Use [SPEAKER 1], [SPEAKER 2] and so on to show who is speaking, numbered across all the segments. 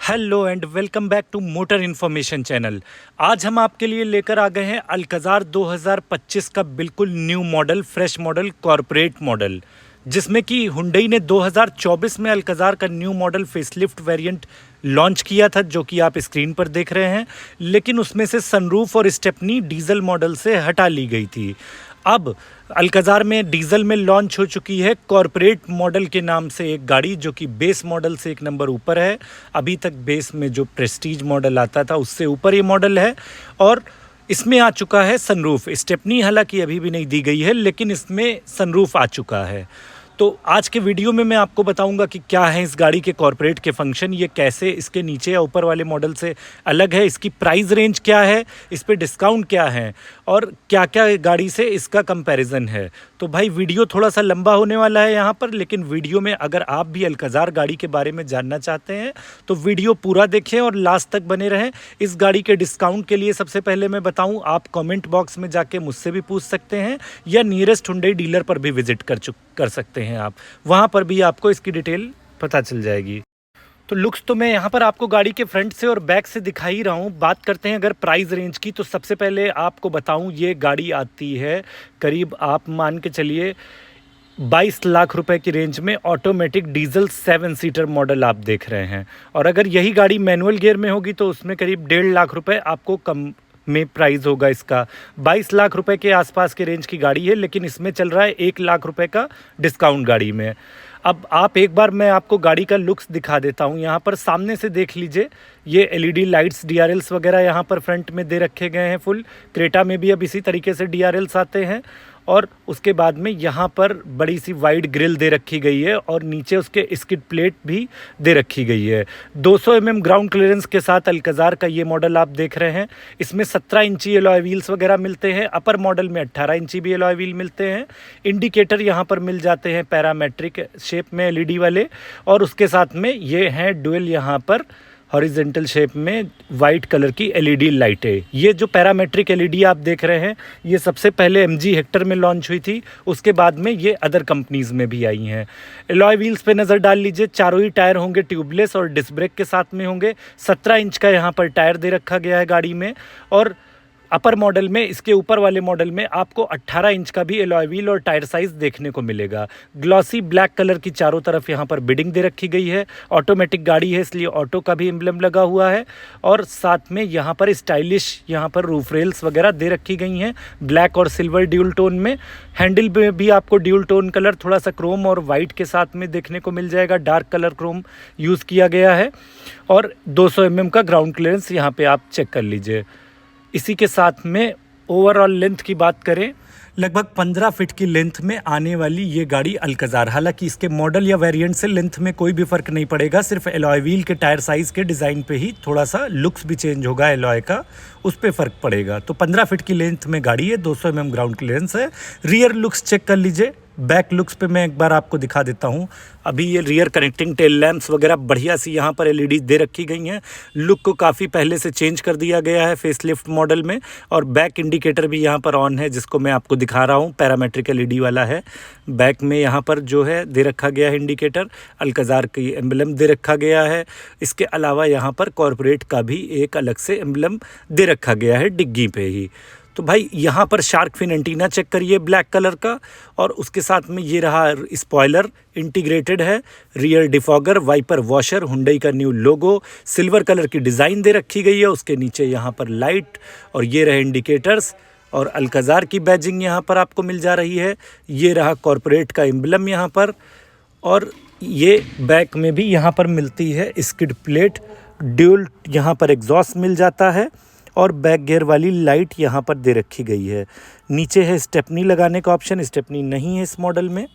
[SPEAKER 1] Hello and welcome back to motor information channel. आज हम आपके लिए लेकर आ गए हैं अल्कज़ार 2025 का बिल्कुल new model, fresh model, corporate model, जिसमें कि हुंडई ने 2024 में अल्कज़ार का new model facelift variant launch किया था, जो कि आप स्क्रीन पर देख रहे हैं। लेकिन उसमें से सनरूफ और स्टेपनी डीजल मॉडल से हटा ली गई थी। अब अल्कज़ार में डीजल में लॉन्च हो चुकी है कॉरपोरेट मॉडल के नाम से एक गाड़ी, जो कि बेस मॉडल से एक नंबर ऊपर है। अभी तक बेस में जो प्रेस्टीज मॉडल आता था उससे ऊपर ये मॉडल है। और इसमें आ चुका है सनरूफ। स्टेपनी हालांकि अभी भी नहीं दी गई है, लेकिन इसमें सनरूफ आ चुका है। तो आज के वीडियो में मैं आपको बताऊंगा कि क्या है इस गाड़ी के कॉर्पोरेट के फंक्शन, ये कैसे इसके नीचे या ऊपर वाले मॉडल से अलग है, इसकी प्राइस रेंज क्या है, इस पे डिस्काउंट क्या है और क्या क्या गाड़ी से इसका कंपैरिजन है। तो भाई वीडियो थोड़ा सा लंबा होने वाला है यहाँ पर, लेकिन वीडियो में अगर आप भी अल्कज़ार गाड़ी के बारे में जानना चाहते हैं तो वीडियो पूरा देखें और लास्ट तक बने रहें। इस गाड़ी के डिस्काउंट के लिए सबसे पहले मैं बताऊँ, आप कॉमेंट बॉक्स में जाके मुझसे भी पूछ सकते हैं या नियरेस्ट हुंडई डीलर पर भी विजिट कर सकते हैं आप, वहाँ पर भी आपको इसकी डिटेल पता चल जाएगी। तो लुक्स तो मैं यहाँ पर आपको गाड़ी के फ्रंट से और बैक से दिखा ही रहा हूँ। बात करते हैं अगर प्राइस रेंज की, तो सबसे पहले आपको बताऊँ ये गाड़ी आती है करीब, आप मान के चलिए 22 लाख रुपए की रेंज में। ऑटोमेटिक डीजल 7 सीटर मॉडल आप देख रहे हैं। और अगर यही गाड़ी मैनुअल गियर में होगी तो उसमें करीब 1.5 लाख रुपए आपको कम में प्राइस होगा इसका। 22 लाख रुपए के आसपास के रेंज की गाड़ी है, लेकिन इसमें चल रहा है 1 लाख रुपए का डिस्काउंट गाड़ी में। अब आप एक बार मैं आपको गाड़ी का लुक्स दिखा देता हूँ। यहाँ पर सामने से देख लीजिए, ये एलईडी लाइट्स, डीआरएल्स वगैरह यहाँ पर फ्रंट में दे रखे गए हैं फुल। क्रेटा में भी अब इसी तरीके से डीआरएल्स आते हैं। और उसके बाद में यहाँ पर बड़ी सी वाइड ग्रिल दे रखी गई है और नीचे उसके स्किड प्लेट भी दे रखी गई है। 200 ग्राउंड क्लियरेंस के साथ अल्कज़ार का ये मॉडल आप देख रहे हैं। इसमें 17 इंची एलॉय व्हील्स वगैरह मिलते हैं। अपर मॉडल में 18 इंची भी एलॉय व्हील मिलते हैं। इंडिकेटर यहाँ पर मिल जाते हैं पैरामेट्रिक शेप में एलईडी वाले, और उसके साथ में ये हैं डुअल यहाँ पर हॉरिजेंटल शेप में वाइट कलर की एलईडी लाइटें। ये जो पैरामेट्रिक एलईडी आप देख रहे हैं, ये सबसे पहले एमजी हेक्टर में लॉन्च हुई थी, उसके बाद में ये अदर कंपनीज़ में भी आई हैं। एलॉय व्हील्स पे नज़र डाल लीजिए, चारों ही टायर होंगे ट्यूबलेस और डिस्क ब्रेक के साथ में होंगे। 17 इंच का यहाँ पर टायर दे रखा गया है गाड़ी में। और अपर मॉडल में, इसके ऊपर वाले मॉडल में आपको 18 इंच का भी एलॉय व्हील और टायर साइज़ देखने को मिलेगा। ग्लॉसी ब्लैक कलर की चारों तरफ यहाँ पर बिडिंग दे रखी गई है। ऑटोमेटिक गाड़ी है, इसलिए ऑटो का भी एम्ब्लम लगा हुआ है। और साथ में यहाँ पर स्टाइलिश यहाँ पर रूफ रेल्स वगैरह दे रखी गई हैं, ब्लैक और सिल्वर ड्यूल टोन में। हैंडल में भी आपको ड्यूल टोन कलर थोड़ा सा क्रोम और वाइट के साथ में देखने को मिल जाएगा। डार्क कलर क्रोम यूज़ किया गया है। और 200 का ग्राउंड क्लियरेंस यहाँ पर आप चेक कर लीजिए। इसी के साथ में ओवरऑल लेंथ की बात करें, लगभग 15 फीट की लेंथ में आने वाली ये गाड़ी अल्कज़ार, हालांकि इसके मॉडल या वेरिएंट से लेंथ में कोई भी फ़र्क नहीं पड़ेगा, सिर्फ एलॉय व्हील के टायर साइज़ के डिज़ाइन पे ही थोड़ा सा लुक्स भी चेंज होगा एलॉय का, उस पे फ़र्क पड़ेगा। तो 15 फीट की लेंथ में गाड़ी है, 200 ग्राउंड क्लियरेंस है। रियर लुक्स चेक कर लीजिए। बैक लुक्स पे मैं एक बार आपको दिखा देता हूँ। अभी ये रियर कनेक्टिंग टेल लैंप्स वगैरह बढ़िया सी यहाँ पर एलईडी दे रखी गई हैं। लुक को काफ़ी पहले से चेंज कर दिया गया है फेसलिफ्ट मॉडल में। और बैक इंडिकेटर भी यहाँ पर ऑन है, जिसको मैं आपको दिखा रहा हूँ, पैरामेट्रिक एलईडी वाला है। बैक में यहाँ पर जो है दे रखा गया है इंडिकेटर, अल्कज़ार की एम्ब्लम दे रखा गया है। इसके अलावा यहाँ पर कॉर्पोरेट का भी एक अलग से एम्ब्लम दे रखा गया है डिग्गी पे ही। तो भाई यहाँ पर शार्क फिन एंटीना चेक करिए ब्लैक कलर का, और उसके साथ में ये रहा स्पॉयलर इंटीग्रेटेड है, rear defogger, wiper washer, Hyundai का न्यू लोगो, सिल्वर कलर की डिज़ाइन दे रखी गई है। उसके नीचे यहाँ पर लाइट, और ये रहे इंडिकेटर्स, और अल्कज़ार की बैजिंग यहाँ पर आपको मिल जा रही है। ये रहा कॉर्पोरेट का एम्ब्लम यहाँ पर, और ये बैक में भी यहाँ पर मिलती है स्किड प्लेट, ड्यूल यहाँ पर एग्जॉस्ट मिल जाता है, और बैक गियर वाली लाइट यहाँ पर दे रखी गई है। नीचे है स्टेपनी लगाने का ऑप्शन, स्टेपनी नहीं है इस मॉडल में।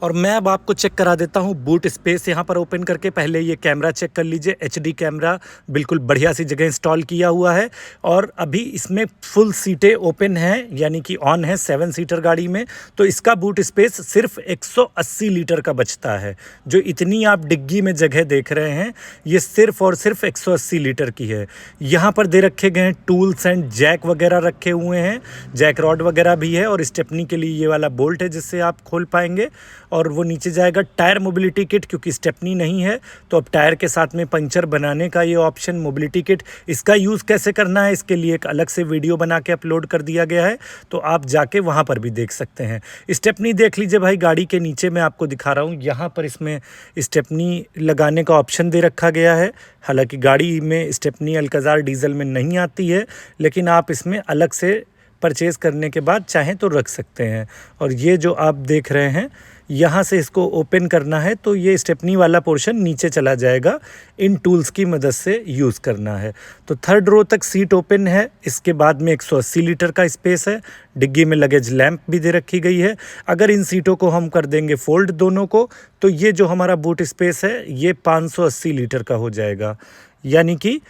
[SPEAKER 1] और मैं अब आपको चेक करा देता हूँ बूट स्पेस यहाँ पर ओपन करके। पहले ये कैमरा चेक कर लीजिए, एचडी कैमरा बिल्कुल बढ़िया सी जगह इंस्टॉल किया हुआ है। और अभी इसमें फुल सीटें ओपन हैं, यानी कि ऑन है 7 सीटर गाड़ी में। तो इसका बूट स्पेस सिर्फ 180 लीटर का बचता है। जो इतनी आप डिग्गी में जगह देख रहे हैं, ये सिर्फ और सिर्फ 180 लीटर की है। यहाँ पर दे रखे गए हैं टूल्स एंड जैक वगैरह रखे हुए हैं, जैक रॉड वगैरह भी है, और स्टेपनी के लिए ये वाला बोल्ट है जिससे आप खोल पाएंगे। और वो नीचे जाएगा टायर मोबिलिटी किट, क्योंकि स्टेपनी नहीं है तो अब टायर के साथ में पंचर बनाने का ये ऑप्शन मोबिलिटी किट। इसका यूज़ कैसे करना है इसके लिए एक अलग से वीडियो बना के अपलोड कर दिया गया है, तो आप जाके वहाँ पर भी देख सकते हैं। स्टेपनी देख लीजिए भाई, गाड़ी के नीचे मैं आपको दिखा रहा हूँ, यहाँ पर इसमें स्टेपनी लगाने का ऑप्शन दे रखा गया है। हालांकि गाड़ी में स्टेपनी अल्काज़ार डीजल में नहीं आती है, लेकिन आप इसमें अलग से परचेज़ करने के बाद चाहें तो रख सकते हैं। और ये जो आप देख रहे हैं, यहाँ से इसको ओपन करना है तो ये स्टेपनी वाला पोर्शन नीचे चला जाएगा, इन टूल्स की मदद से यूज़ करना है। तो थर्ड रो तक सीट ओपन है। इसके बाद में 180 लीटर का स्पेस है। डिग्गी में लगेज लैंप भी दे रखी गई है। अगर इन सीटों को हम कर देंगे फोल्ड दोनों को, तो ये जो हमारा बूट स्पेस है ये 580 लीटर का हो जाएगा। यानी कि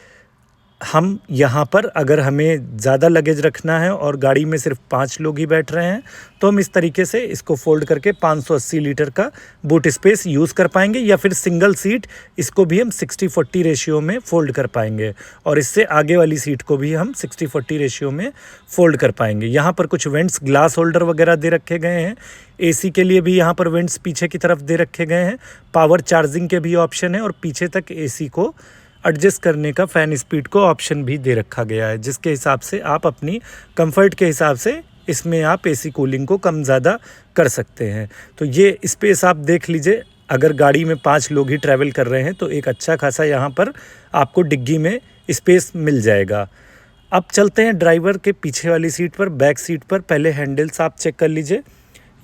[SPEAKER 1] हम यहाँ पर अगर हमें ज़्यादा लगेज रखना है और गाड़ी में सिर्फ 5 लोग ही बैठ रहे हैं, तो हम इस तरीके से इसको फोल्ड करके 580 लीटर का बूट स्पेस यूज़ कर पाएंगे। या फिर सिंगल सीट इसको भी हम 60-40 रेशियो में फ़ोल्ड कर पाएंगे, और इससे आगे वाली सीट को भी हम 60-40 रेशियो में फ़ोल्ड कर पाएंगे। यहाँ पर कुछ वेंट्स, ग्लास होल्डर वगैरह दे रखे गए हैं। एसी के लिए भी यहाँ पर वेंट्स पीछे की तरफ दे रखे गए हैं। पावर चार्जिंग के भी ऑप्शन है, और पीछे तक एसी को एडजस्ट करने का, फ़ैन स्पीड को ऑप्शन भी दे रखा गया है, जिसके हिसाब से आप अपनी कंफर्ट के हिसाब से इसमें आप एसी कूलिंग को कम ज़्यादा कर सकते हैं। तो ये स्पेस आप देख लीजिए, अगर गाड़ी में 5 लोग ही ट्रैवल कर रहे हैं तो एक अच्छा खासा यहाँ पर आपको डिग्गी में स्पेस मिल जाएगा। अब चलते हैं ड्राइवर के पीछे वाली सीट पर, बैक सीट पर। पहले हैंडल्स आप चेक कर लीजिए।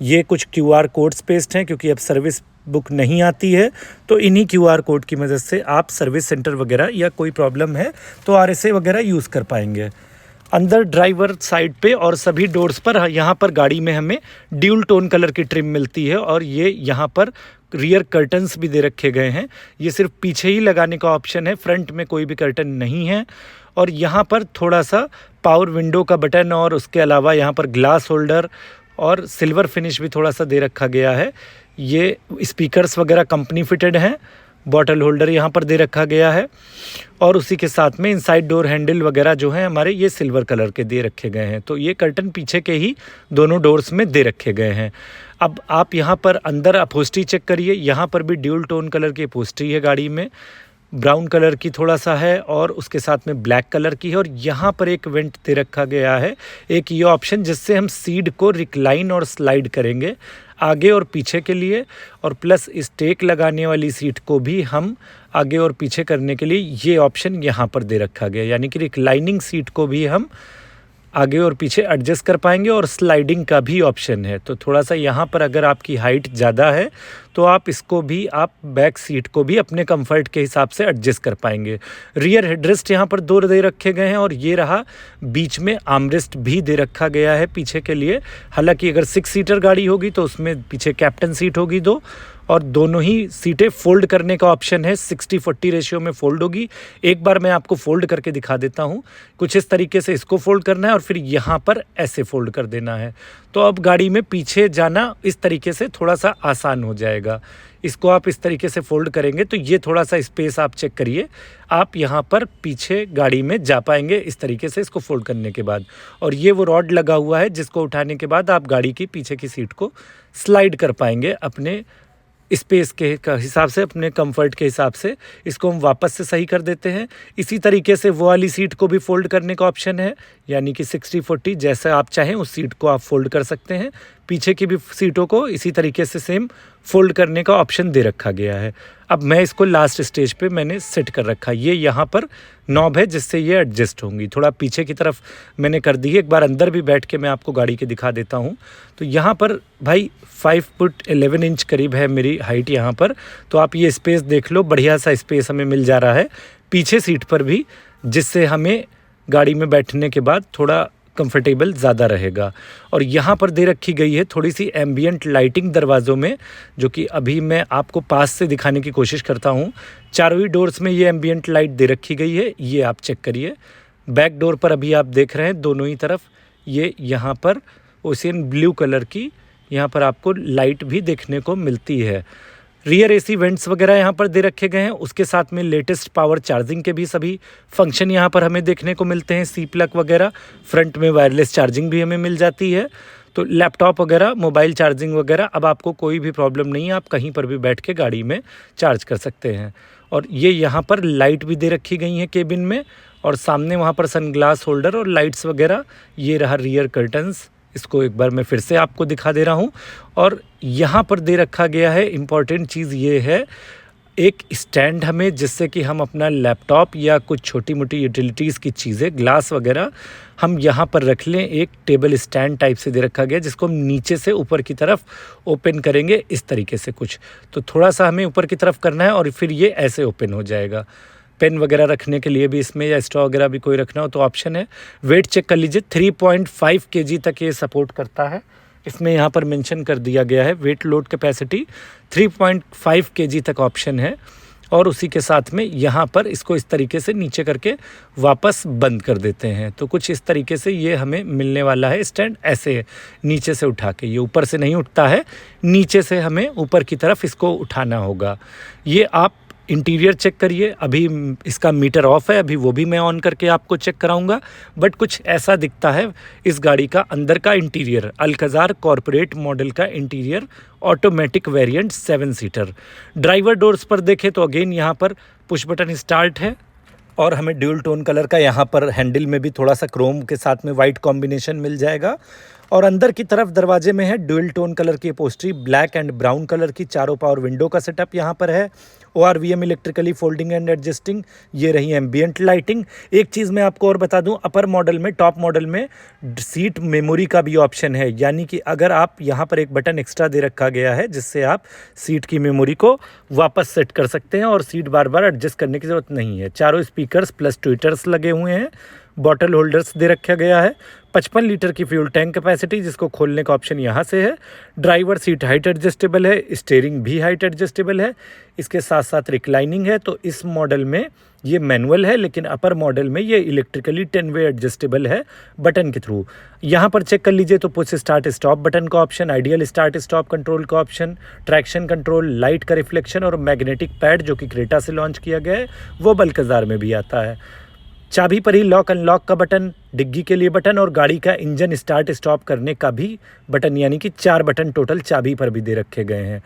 [SPEAKER 1] ये कुछ QR कोड्स पेस्ट हैं, क्योंकि अब सर्विस बुक नहीं आती है, तो इन्हीं QR कोड की मदद से आप सर्विस सेंटर वगैरह या कोई प्रॉब्लम है तो RSA वगैरह यूज़ कर पाएंगे। अंदर ड्राइवर साइड पे और सभी डोर्स पर यहाँ पर गाड़ी में हमें ड्यूल टोन कलर की ट्रिम मिलती है, और ये यहाँ पर रियर कर्टन्स भी दे रखे गए हैं। ये सिर्फ पीछे ही लगाने का ऑप्शन है, फ्रंट में कोई भी कर्टन नहीं है। और यहाँ पर थोड़ा सा पावर विंडो का बटन, और उसके अलावा यहाँ पर ग्लास होल्डर और सिल्वर फिनिश भी थोड़ा सा दे रखा गया है। ये स्पीकर्स वगैरह कंपनी फिटेड हैं। बॉटल होल्डर यहाँ पर दे रखा गया है, और उसी के साथ में इनसाइड डोर हैंडल वगैरह जो हैं हमारे, ये सिल्वर कलर के दे रखे गए हैं। तो ये कर्टन पीछे के ही दोनों डोर्स में दे रखे गए हैं। अब आप यहाँ पर अंदर अपहोस्ट्री चेक करिए। यहाँ पर भी ड्यूल टोन कलर की अपहोस्ट्री है गाड़ी में, ब्राउन कलर की थोड़ा सा है, और उसके साथ में ब्लैक कलर की है। और यहाँ पर एक वेंट दे रखा गया है, एक ये ऑप्शन जिससे हम सीट को रिक्लाइन और स्लाइड करेंगे आगे और पीछे के लिए, और प्लस स्टेक लगाने वाली सीट को भी हम आगे और पीछे करने के लिए ये ऑप्शन यहाँ पर दे रखा गया। यानी कि रिक्लाइनिंग सीट को भी हम आगे और पीछे एडजस्ट कर पाएंगे, और स्लाइडिंग का भी ऑप्शन है। तो थोड़ा सा यहाँ पर अगर आपकी हाइट ज़्यादा है तो आप इसको भी, आप बैक सीट को भी अपने कंफर्ट के हिसाब से एडजस्ट कर पाएंगे। रियर हेडरेस्ट यहाँ पर 2 दे रखे गए हैं, और ये रहा बीच में आर्मरेस्ट भी दे रखा गया है पीछे के लिए। हालांकि अगर 6 सीटर गाड़ी होगी तो उसमें पीछे कैप्टन सीट होगी 2, और दोनों ही सीटें फोल्ड करने का ऑप्शन है, 60-40 रेशियो में फोल्ड होगी। एक बार मैं आपको फोल्ड करके दिखा देता हूँ। कुछ इस तरीके से इसको फोल्ड करना है, और फिर यहाँ पर ऐसे फोल्ड कर देना है। तो अब गाड़ी में पीछे जाना इस तरीके से थोड़ा सा आसान हो जाएगा। इसको आप इस तरीके से फोल्ड करेंगे तो ये थोड़ा सा स्पेस आप चेक करिए, आप यहाँ पर पीछे गाड़ी में जा पाएंगे इस तरीके से इसको फोल्ड करने के बाद। और ये वो रॉड लगा हुआ है जिसको उठाने के बाद आप गाड़ी की पीछे की सीट को स्लाइड कर पाएंगे अपने स्पेस के हिसाब से, अपने कंफर्ट के हिसाब से। इसको हम वापस से सही कर देते हैं। इसी तरीके से वो वाली सीट को भी फोल्ड करने का ऑप्शन है, यानी कि 60-40 जैसा आप चाहें उस सीट को आप फोल्ड कर सकते हैं। पीछे की भी सीटों को इसी तरीके से सेम फोल्ड करने का ऑप्शन दे रखा गया है। अब मैं इसको लास्ट स्टेज पे मैंने सेट कर रखा। ये यहाँ पर नॉब है जिससे ये एडजस्ट होंगी। थोड़ा पीछे की तरफ मैंने कर दी है। एक बार अंदर भी बैठ के मैं आपको गाड़ी के दिखा देता हूँ। तो यहाँ पर भाई 5 फुट 11 इंच करीब है मेरी हाइट यहाँ पर। तो आप ये स्पेस देख लो, बढ़िया सा स्पेस हमें मिल जा रहा है पीछे सीट पर भी, जिससे हमें गाड़ी में बैठने के बाद थोड़ा कंफर्टेबल ज़्यादा रहेगा। और यहाँ पर दे रखी गई है थोड़ी सी एम्बियंट लाइटिंग दरवाज़ों में, जो कि अभी मैं आपको पास से दिखाने की कोशिश करता हूँ। चारों ही डोर्स में ये एम्बियंट लाइट दे रखी गई है, ये आप चेक करिए। बैक डोर पर अभी आप देख रहे हैं दोनों ही तरफ ये यहाँ पर ओशियन ब्लू कलर की यहाँ पर आपको लाइट भी देखने को मिलती है। रियर एसी वेंट्स वगैरह यहाँ पर दे रखे गए हैं। उसके साथ में लेटेस्ट पावर चार्जिंग के भी सभी फंक्शन यहाँ पर हमें देखने को मिलते हैं। सी प्लग वगैरह, फ्रंट में वायरलेस चार्जिंग भी हमें मिल जाती है। तो लैपटॉप वगैरह, मोबाइल चार्जिंग वगैरह अब आपको कोई भी प्रॉब्लम नहीं है, आप कहीं पर भी बैठ के गाड़ी में चार्ज कर सकते हैं। और ये यहाँ पर लाइट भी दे रखी गई हैं केबिन में, और सामने वहाँ पर सनग्लास होल्डर और लाइट्स वगैरह। ये रहा रियर कर्टन्स, इसको एक बार मैं फिर से आपको दिखा दे रहा हूँ। और यहाँ पर दे रखा गया है, इम्पॉर्टेंट चीज़ ये है, एक स्टैंड हमें, जिससे कि हम अपना लैपटॉप या कुछ छोटी मोटी यूटिलिटीज़ की चीज़ें, ग्लास वगैरह हम यहाँ पर रख लें। एक टेबल स्टैंड टाइप से दे रखा गया, जिसको हम नीचे से ऊपर की तरफ ओपन करेंगे इस तरीके से कुछ। तो थोड़ा सा हमें ऊपर की तरफ करना है और फिर ये ऐसे ओपन हो जाएगा। पेन वगैरह रखने के लिए भी इसमें, या स्ट्रॉ वगैरह भी कोई रखना हो तो ऑप्शन है। वेट चेक कर लीजिए, 3.5 kg तक ये सपोर्ट करता है। इसमें यहाँ पर मेंशन कर दिया गया है वेट लोड कैपेसिटी 3.5 kg तक ऑप्शन है। और उसी के साथ में यहाँ पर इसको इस तरीके से नीचे करके वापस बंद कर देते हैं। तो कुछ इस तरीके से ये हमें मिलने वाला है स्टैंड, ऐसे नीचे से उठा के। ये ऊपर से नहीं उठता है, नीचे से हमें ऊपर की तरफ इसको उठाना होगा। ये आप इंटीरियर चेक करिए। अभी इसका मीटर ऑफ है, अभी वो भी मैं ऑन करके आपको चेक कराऊंगा। बट कुछ ऐसा दिखता है इस गाड़ी का अंदर का इंटीरियर। अल्कज़ार कॉर्पोरेट मॉडल का interior, automatic variant 7 seater. Driver doors पर देखें तो अगेन यहाँ पर पुश बटन स्टार्ट है, और हमें ड्यूल टोन कलर का यहाँ पर हैंडल में भी थोड़ा सा क्रोम के साथ में वाइट कॉम्बिनेशन मिल जाएगा। और अंदर की तरफ दरवाजे में है ड्यूल टोन कलर की upholstery, black and brown colour की। चारों पावर विंडो का सेटअप यहाँ पर है। ORVM electrically folding and adjusting. ये रही एम्बियंट लाइटिंग। एक चीज़ मैं आपको और बता दूं, अपर मॉडल में, टॉप मॉडल में सीट मेमोरी का भी ऑप्शन है। यानी कि अगर आप यहाँ पर एक बटन एक्स्ट्रा दे रखा गया है, जिससे आप सीट की मेमोरी को वापस सेट कर सकते हैं और सीट बार बार एडजस्ट करने की ज़रूरत नहीं है। चारों स्पीकर्स प्लस ट्विटर्स लगे हुए हैं। बॉटल होल्डर्स दे रखा गया है। 55 लीटर की फ्यूल टैंक कैपेसिटी, जिसको खोलने का ऑप्शन यहाँ से है। ड्राइवर सीट हाइट एडजस्टेबल है, स्टीयरिंग भी हाइट एडजस्टेबल है। इसके साथ साथ रिक्लाइनिंग है। तो इस मॉडल में ये मैनुअल है, लेकिन अपर मॉडल में ये इलेक्ट्रिकली 10 वे एडजस्टेबल है बटन के थ्रू। यहाँ पर चेक कर लीजिए तो पुश स्टार्ट स्टॉप बटन का option, ideal start stop control का ऑप्शन, ट्रैक्शन कंट्रोल, लाइट का रिफ्लेक्शन और मैग्नेटिक पैड, जो कि क्रेटा से लॉन्च किया गया है, वो अल्कज़ार में भी आता है। चाबी पर ही लॉक अनलॉक का बटन, डिग्गी के लिए बटन और गाड़ी का इंजन स्टार्ट स्टॉप करने का भी बटन, यानी कि 4 बटन टोटल चाबी पर भी दे रखे गए हैं।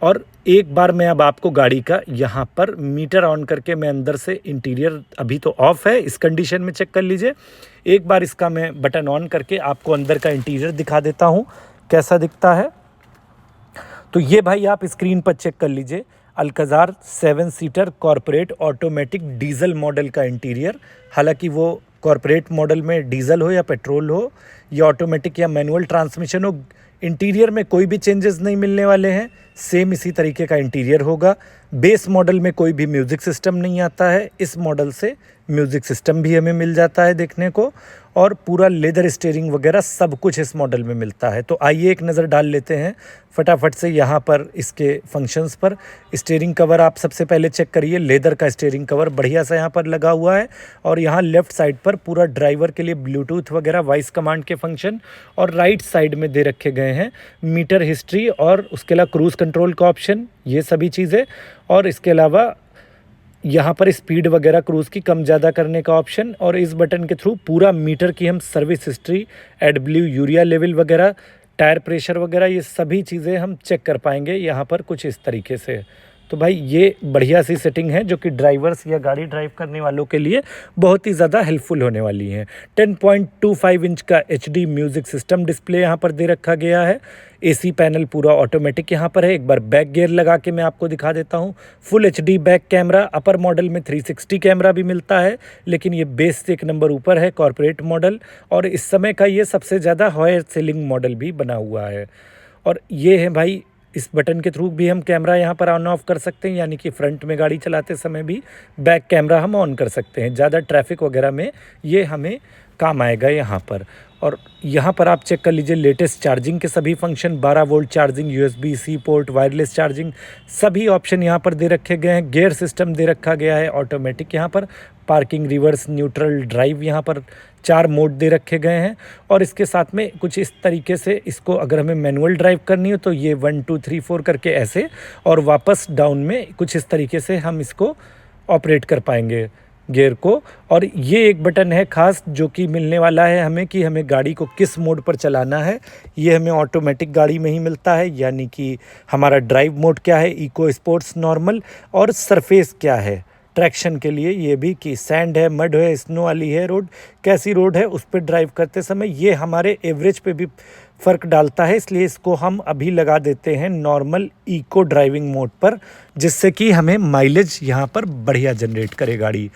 [SPEAKER 1] और एक बार मैं अब आपको गाड़ी का यहाँ पर मीटर ऑन करके, मैं अंदर से इंटीरियर अभी तो ऑफ है, इस कंडीशन में चेक कर लीजिए। एक बार इसका मैं बटन ऑन करके आपको अंदर का इंटीरियर दिखा देता हूँ कैसा दिखता है। तो ये भाई आप स्क्रीन पर चेक कर लीजिए, Alcazar 7 seater corporate automatic diesel model का इंटीरियर। हालांकि वो कॉर्पोरेट मॉडल में डीजल हो या पेट्रोल हो या ऑटोमेटिक या मैनुअल ट्रांसमिशन हो, इंटीरियर में कोई भी चेंजेस नहीं मिलने वाले हैं। सेम इसी तरीके का इंटीरियर होगा। बेस मॉडल में कोई भी म्यूज़िक सिस्टम नहीं आता है, इस मॉडल से म्यूज़िक सिस्टम भी हमें मिल जाता है देखने को। और पूरा लेदर स्टीयरिंग वगैरह सब कुछ इस मॉडल में मिलता है। तो आइए एक नज़र डाल लेते हैं फटाफट से यहाँ पर इसके फंक्शंस पर। स्टीयरिंग कवर आप सबसे पहले चेक करिए, लेदर का स्टीयरिंग कवर बढ़िया सा यहाँ पर लगा हुआ है। और यहाँ लेफ़्ट साइड पर पूरा ड्राइवर के लिए ब्लूटूथ वगैरह, वॉइस कमांड के फंक्शन, और राइट साइड में दे रखे गए हैं मीटर हिस्ट्री और उसके अलावा क्रूज़ कंट्रोल का ऑप्शन, ये सभी चीज़ें। और इसके अलावा यहाँ पर स्पीड वगैरह क्रूज़ की कम ज़्यादा करने का ऑप्शन। और इस बटन के थ्रू पूरा मीटर की हम सर्विस हिस्ट्री, एडब्ल्यू, यूरिया लेवल वगैरह, टायर प्रेशर वगैरह, ये सभी चीज़ें हम चेक कर पाएंगे यहाँ पर कुछ इस तरीके से। तो भाई ये बढ़िया सी सेटिंग है, जो कि ड्राइवर्स या गाड़ी ड्राइव करने वालों के लिए बहुत ही ज़्यादा हेल्पफुल होने वाली है। 10.25 इंच का HD म्यूज़िक सिस्टम डिस्प्ले यहाँ पर दे रखा गया है। AC पैनल पूरा ऑटोमेटिक यहाँ पर है। एक बार बैक गियर लगा के मैं आपको दिखा देता हूँ। फुल HD बैक कैमरा, अपर मॉडल में 360 कैमरा भी मिलता है, लेकिन ये बेस से एक नंबर ऊपर है कॉर्पोरेट मॉडल। और इस समय का ये सबसे ज़्यादा हाई सेलिंग मॉडल भी बना हुआ है। और ये है भाई, इस बटन के थ्रू भी हम कैमरा यहाँ पर ऑन ऑफ कर सकते हैं, यानी कि फ्रंट में गाड़ी चलाते समय भी बैक कैमरा हम ऑन कर सकते हैं। ज़्यादा ट्रैफिक वगैरह में ये हमें काम आएगा यहाँ पर। और यहाँ पर आप चेक कर लीजिए लेटेस्ट चार्जिंग के सभी function, 12 volt charging, USB-C port, wireless charging, सभी ऑप्शन यहाँ पर दे रखे गए हैं। गियर सिस्टम दे रखा गया है ऑटोमेटिक यहाँ पर। पार्किंग, रिवर्स, न्यूट्रल, ड्राइव, यहाँ पर 4 मोड दे रखे गए हैं। और इसके साथ में कुछ इस तरीके से, इसको अगर हमें मैनुअल ड्राइव करनी हो तो ये 1 2 3 4 करके ऐसे, और वापस डाउन में कुछ इस तरीके से हम इसको ऑपरेट कर पाएंगे। गियर को। और ये एक बटन है खास जो कि मिलने वाला है हमें कि हमें गाड़ी को किस मोड पर चलाना है। ये हमें ऑटोमेटिक गाड़ी में ही मिलता है, यानी कि हमारा ड्राइव मोड क्या है, इको, स्पोर्ट्स, नॉर्मल, और सरफेस क्या है ट्रैक्शन के लिए, ये भी कि सैंड है, मड है, स्नो वाली है रोड, कैसी रोड है उस पर ड्राइव करते समय। ये हमारे एवरेज पे भी फ़र्क डालता है, इसलिए इसको हम अभी लगा देते हैं नॉर्मल इको ड्राइविंग मोड पर, जिससे कि हमें माइलेज यहाँ पर बढ़िया जनरेट करे गाड़ी।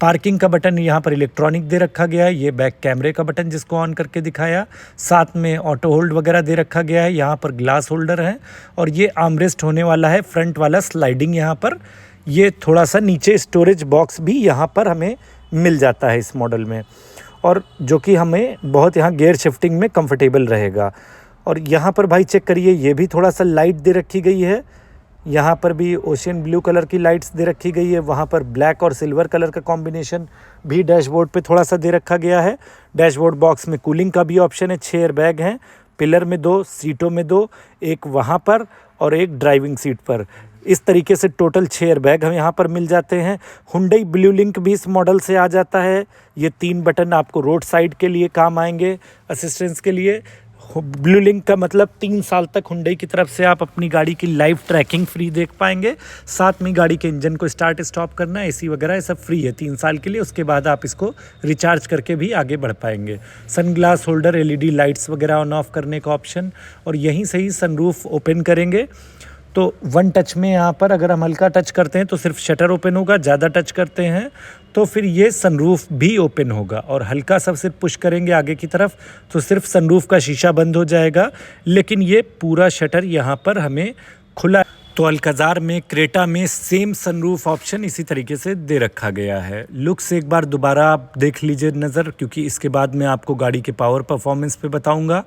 [SPEAKER 1] पार्किंग का बटन यहाँ पर इलेक्ट्रॉनिक दे रखा गया है। ये बैक कैमरे का बटन जिसको ऑन करके दिखाया, साथ में ऑटो होल्ड वगैरह दे रखा गया है। यहाँ पर ग्लास होल्डर है और ये आर्मरेस्ट होने वाला है, फ्रंट वाला स्लाइडिंग यहाँ पर। ये थोड़ा सा नीचे स्टोरेज बॉक्स भी यहाँ पर हमें मिल जाता है इस मॉडल में, और जो कि हमें बहुत यहाँ गियर शिफ्टिंग में कंफर्टेबल रहेगा। और यहाँ पर भाई चेक करिए, ये भी थोड़ा सा लाइट दे रखी गई है। यहाँ पर भी ओशियन ब्लू कलर की लाइट्स दे रखी गई है। वहाँ पर ब्लैक और सिल्वर कलर का कॉम्बिनेशन भी डैशबोर्ड पे थोड़ा सा दे रखा गया है। डैशबोर्ड बॉक्स में कूलिंग का भी ऑप्शन है। 6 एयरबैग हैं, पिलर में 2, सीटों में 2, एक वहाँ पर और एक ड्राइविंग सीट पर। इस तरीके से टोटल 6 एयरबैग हमें यहाँ पर मिल जाते हैं। हुंडई ब्लू लिंक भी इस मॉडल से आ जाता है। ये 3 बटन आपको रोड साइड के लिए काम आएंगे, असिस्टेंस के लिए। ब्लू लिंक का मतलब 3 साल तक हुंडई की तरफ से आप अपनी गाड़ी की लाइव ट्रैकिंग फ्री देख पाएंगे। साथ में गाड़ी के इंजन को स्टार्ट स्टॉप करना, एसी वगैरह ये सब फ्री है 3 साल के लिए। उसके बाद आप इसको रिचार्ज करके भी आगे बढ़ पाएंगे। सनग्लास होल्डर, एलईडी लाइट्स वगैरह ऑन ऑफ करने का ऑप्शन, और यहीं से ही सनरूफ ओपन करेंगे तो 1 टच में यहाँ पर अगर हम हल्का टच करते हैं तो सिर्फ शटर ओपन होगा, ज़्यादा टच करते हैं तो फिर ये सनरूफ भी ओपन होगा। और हल्का सा सिर्फ पुश करेंगे आगे की तरफ तो सिर्फ सनरूफ का शीशा बंद हो जाएगा, लेकिन ये पूरा शटर यहाँ पर हमें खुला। तो अल्काज़ार में, क्रेटा में सेम सनरूफ ऑप्शन इसी तरीके से दे रखा गया है। लुक्स एक बार दोबारा आप देख लीजिए नज़र, क्योंकि इसके बाद मैं आपको गाड़ी के पावर परफॉर्मेंस पे बताऊंगा।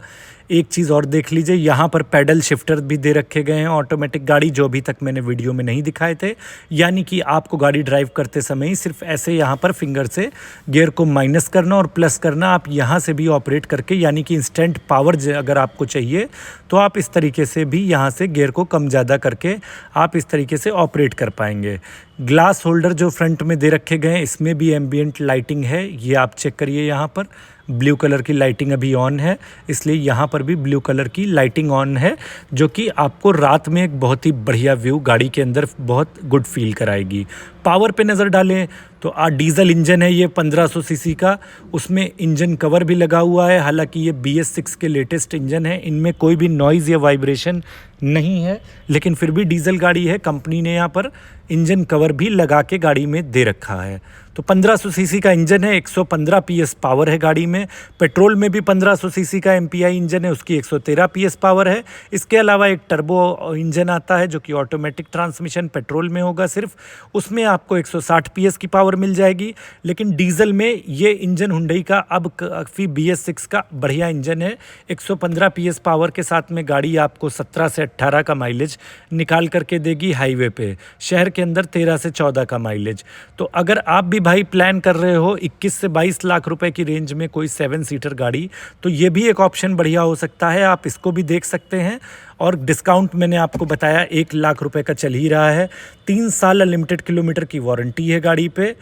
[SPEAKER 1] एक चीज़ और देख लीजिए, यहाँ पर पैडल शिफ्टर भी दे रखे गए हैं ऑटोमेटिक गाड़ी, जो अभी तक मैंने वीडियो में नहीं दिखाए थे। यानी कि आपको गाड़ी ड्राइव करते समय ही सिर्फ ऐसे यहाँ पर फिंगर से गियर को माइनस करना और प्लस करना, आप यहाँ से भी ऑपरेट करके, यानी कि इंस्टेंट पावर अगर आपको चाहिए तो आप इस तरीके से भी यहाँ से गियर को कम ज़्यादा करके आप इस तरीके से ऑपरेट कर पाएंगे। ग्लास होल्डर जो फ्रंट में दे रखे गए हैं, इसमें भी एम्बियंट लाइटिंग है। ये आप चेक करिए, यहाँ पर ब्लू कलर की लाइटिंग अभी ऑन है, इसलिए यहाँ पर भी ब्लू कलर की लाइटिंग ऑन है, जो कि आपको रात में एक बहुत ही बढ़िया व्यू गाड़ी के अंदर बहुत गुड फील कराएगी। पावर पे नज़र डालें तो डीजल इंजन है ये 1500 सीसी का, उसमें इंजन कवर भी लगा हुआ है। हालांकि ये BS6 के लेटेस्ट इंजन है, इनमें कोई भी नॉइज़ या वाइब्रेशन नहीं है, लेकिन फिर भी डीजल गाड़ी है, कंपनी ने यहाँ पर इंजन कवर भी लगा के गाड़ी में दे रखा है। तो 1500 सीसी का इंजन है, 115 PS पावर है गाड़ी में। पेट्रोल में भी 1500 सीसी का MPI इंजन है, उसकी 113 PS पावर है। इसके अलावा एक टर्बो इंजन आता है जो कि ऑटोमेटिक ट्रांसमिशन पेट्रोल में होगा सिर्फ, उसमें आपको 160 PS की पावर मिल जाएगी। लेकिन डीजल में ये इंजन हुंडई का अब काफ़ी BS6 का बढ़िया इंजन है, 115 PS पावर के साथ में गाड़ी आपको 17 से 18 का माइलेज निकाल करके देगी हाईवे पे, शहर के अंदर 13 से 14 का माइलेज। तो अगर आप भी भाई प्लान कर रहे हो 21 से 22 लाख रुपए की रेंज में कोई 7 सीटर गाड़ी, तो ये भी एक ऑप्शन बढ़िया हो सकता है, आप इसको भी देख सकते हैं। और डिस्काउंट मैंने आपको बताया 1 लाख रुपए का चल ही रहा है। 3 साल अनलिमिटेड किलोमीटर की वारंटी है गाड़ी पे।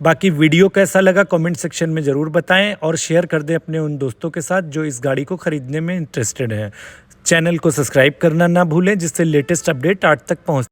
[SPEAKER 1] बाकी वीडियो कैसा लगा कमेंट सेक्शन में ज़रूर बताएं और शेयर कर दें अपने उन दोस्तों के साथ जो इस गाड़ी को ख़रीदने में इंटरेस्टेड हैं। चैनल को सब्सक्राइब करना ना भूलें, जिससे लेटेस्ट अपडेट आप तक पहुँच